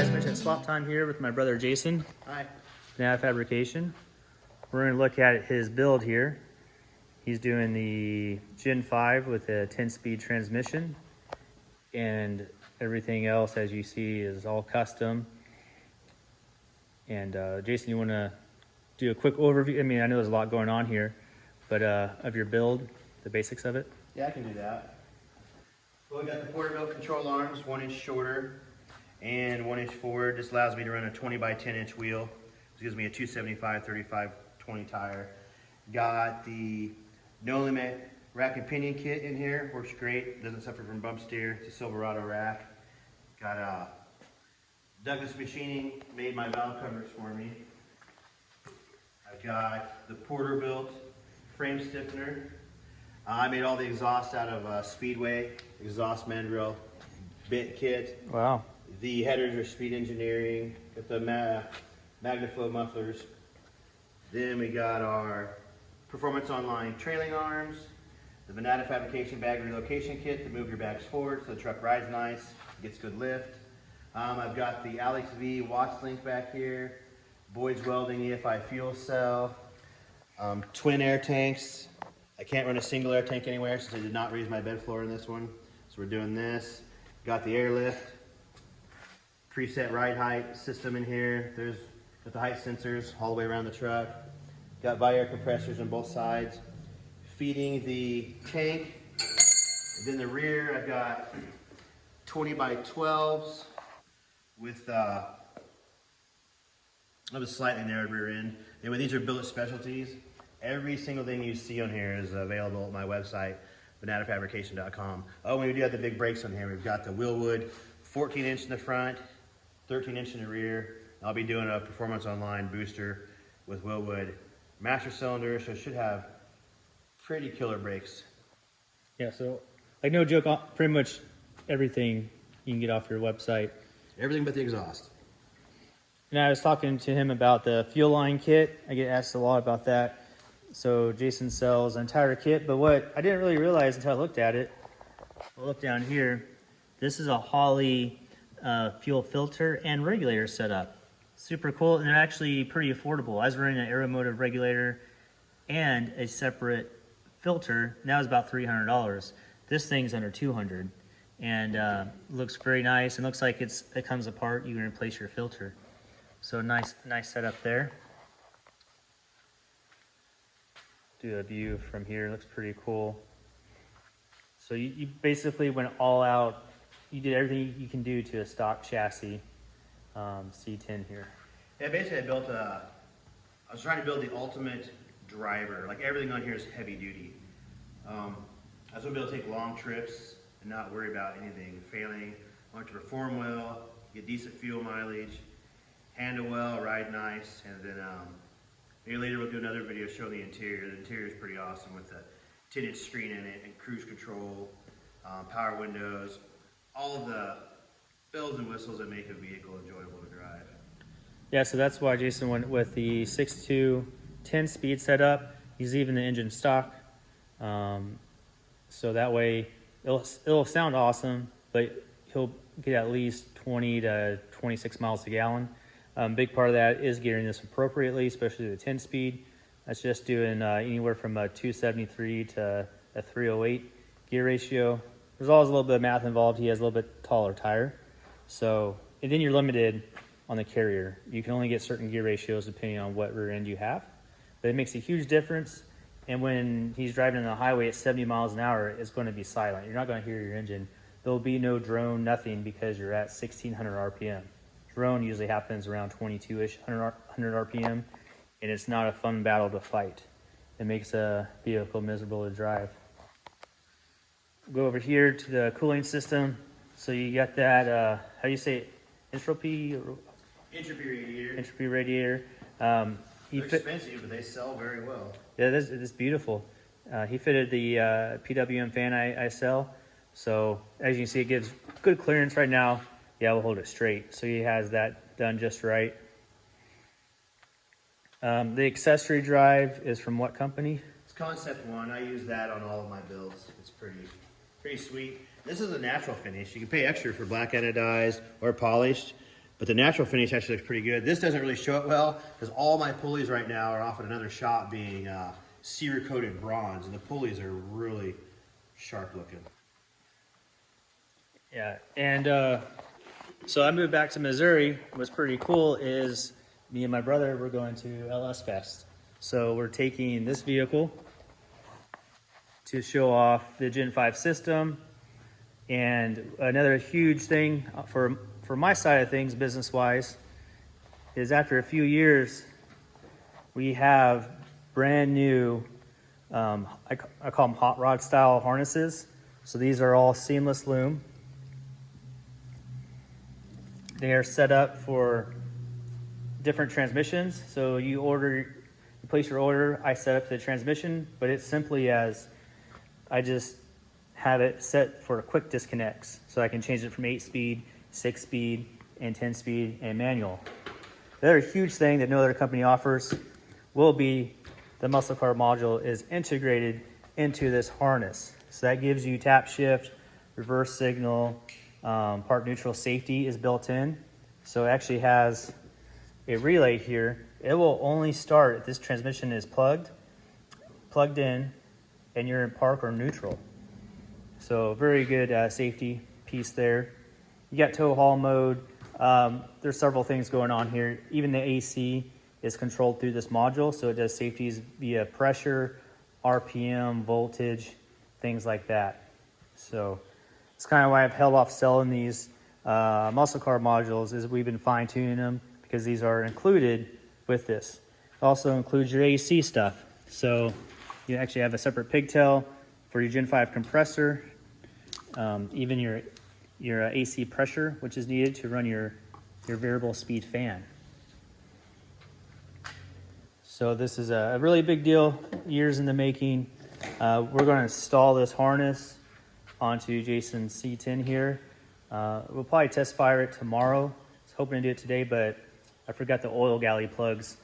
guys, Mitch at Swap Time here with my brother Jason. Hi. Nav Fabrication. We're going to look at his build here. He's doing the Gen 5 with a 10-speed transmission, and everything else, as you see, is all custom. And Jason, you want to do a quick overview? I mean, I know there's a lot going on here, but of your build, the basics of it. Yeah, I can do that. Well, we got the Porterville control arms, 1 inch shorter and 1 inch forward. This allows me to run a 20 by 10 inch wheel. This gives me a 275, 35, 20 tire. Got the no limit rack and pinion kit in here. Works great. Doesn't suffer from bump steer. It's a Silverado rack. Got Douglas Machining made my valve covers for me. I've got the Porterbuilt frame stiffener. I made all the exhaust out of Speedway exhaust mandrel bit kit. Wow. The headers are Speed Engineering. Got the MagnaFlow mufflers. Then we got our Performance Online trailing arms, the Venata Fabrication bag relocation kit to move your bags forward so the truck rides nice, gets good lift. I've got the Alex V Watts link back here, Boyd's Welding EFI fuel cell, twin air tanks. I can't run a single air tank anywhere since I did not raise my bed floor in this one. So we're doing this. Got the airlift, preset ride height system in here. There's got the height sensors all the way around the truck. Got Viair compressors on both sides. Feeding the tank. And then the rear, I've got 20 by 12s with a slightly narrowed rear end. Anyway, these are billet specialties. Every single thing you see on here is available at my website, venatafabrication.com. Oh, we do have the big brakes on here. We've got the Willwood 14 inch in the front, 13 inch in the rear. I'll be doing a Performance Online booster with Willwood master cylinder, so it should have pretty killer brakes. Yeah, so like no joke, pretty much everything you can get off your website. Everything but the exhaust. And I was talking to him about the fuel line kit. I get asked a lot about that. So Jason sells an entire kit, but what I didn't really realize until I looked at it, I'll look down here, this is a Holley fuel filter and regulator setup. Super cool, and they're actually pretty affordable. I was running an Aeromotive regulator and a separate filter, and that was about $300. This thing's under $200, and looks very nice, and looks like it comes apart. You can replace your filter. So nice setup there. Do a view from here, looks pretty cool. So you basically went all out. You did everything you can do to a stock chassis C10 here. Yeah, basically I was trying to build the ultimate driver. Like everything on here is heavy duty. I was gonna be able to take long trips and not worry about anything failing. I want to perform well, get decent fuel mileage, handle well, ride nice, and then maybe later we'll do another video showing the interior. The interior is pretty awesome with the 10-inch screen in it and cruise control, power windows, all of the bells and whistles that make a vehicle enjoyable to drive. Yeah, so that's why Jason went with the 6.2 10-speed setup. He's leaving the engine stock, so that way it'll sound awesome, but he'll get at least 20 to 26 miles a gallon. Big part of that is gearing this appropriately, especially the 10-speed. That's just doing anywhere from a 273 to a 308 gear ratio. There's always a little bit of math involved. He has a little bit taller tire. So, and then you're limited on the carrier. You can only get certain gear ratios depending on what rear end you have. But it makes a huge difference. And when he's driving on the highway at 70 miles an hour, it's going to be silent. You're not going to hear your engine. There'll be no drone, nothing, because you're at 1600 RPM. Drone usually happens around 22-ish, 100 RPM, and it's not a fun battle to fight. It makes a vehicle miserable to drive. Go over here to the cooling system. So you got that, how do you say it? Entropy radiator. Entropy radiator. They're expensive, but they sell very well. Yeah, it's beautiful. He fitted the PWM fan I sell. So as you can see, it gives good clearance right now. Yeah, we'll hold it straight. So he has that done just right. The accessory drive is from what company? It's Concept One. I use that on all of my builds. It's pretty sweet. This is a natural finish. You can pay extra for black anodized or polished, but the natural finish actually looks pretty good. This doesn't really show it well because all my pulleys right now are off at another shop being cedar coated bronze, and the pulleys are really sharp looking. Yeah, and so I moved back to Missouri. What's pretty cool is me and my brother were going to LS Fest. So we're taking this vehicle to show off the Gen 5 system. And another huge thing for my side of things, business-wise, is after a few years, we have brand new, I call them hot rod style harnesses. So these are all seamless loom. They are set up for different transmissions. So you place your order, I set up the transmission, but it's simply as I just have it set for quick disconnects. So I can change it from 8-speed, 6-speed, and 10-speed, and manual. The other huge thing that no other company offers will be the muscle car module is integrated into this harness. So that gives you tap shift, reverse signal, park neutral safety is built in. So it actually has a relay here. It will only start if this transmission is plugged in, and you're in park or neutral. So very good safety piece there. You got tow haul mode. There's several things going on here. Even the AC is controlled through this module, so it does safeties via pressure, RPM, voltage, things like that. So it's kind of why I've held off selling these muscle car modules, is we've been fine tuning them because these are included with this. It also includes your AC stuff. So you actually have a separate pigtail for your Gen 5 compressor, even your AC pressure, which is needed to run your variable speed fan. So this is a really big deal, years in the making. We're going to install this harness onto Jason's C10 here. We'll probably test fire it tomorrow. I was hoping to do it today, but I forgot the oil galley plugs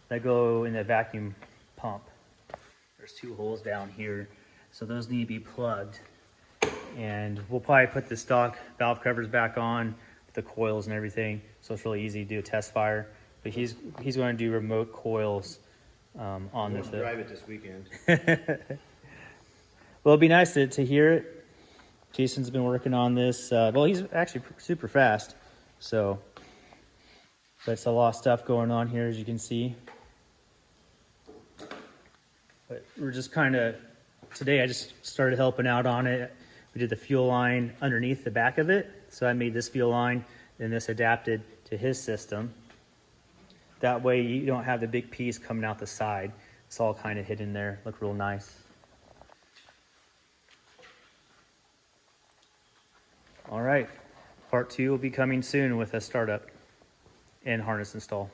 that go in the vacuum pump. There's 2 holes down here, so those need to be plugged. And we'll probably put the stock valve covers back on, the coils and everything, so it's really easy to do a test fire. But he's going to do remote coils on this. Drive it this weekend. Well, it'd be nice to hear it. Jason's been working on this. Well, he's actually super fast, so that's a lot of stuff going on here, as you can see. But we're just kind of, today I just started helping out on it. We did the fuel line underneath the back of it. So I made this fuel line, and this adapted to his system. That way you don't have the big piece coming out the side. It's all kind of hidden there, look real nice. All right, part 2 will be coming soon with a startup and harness install.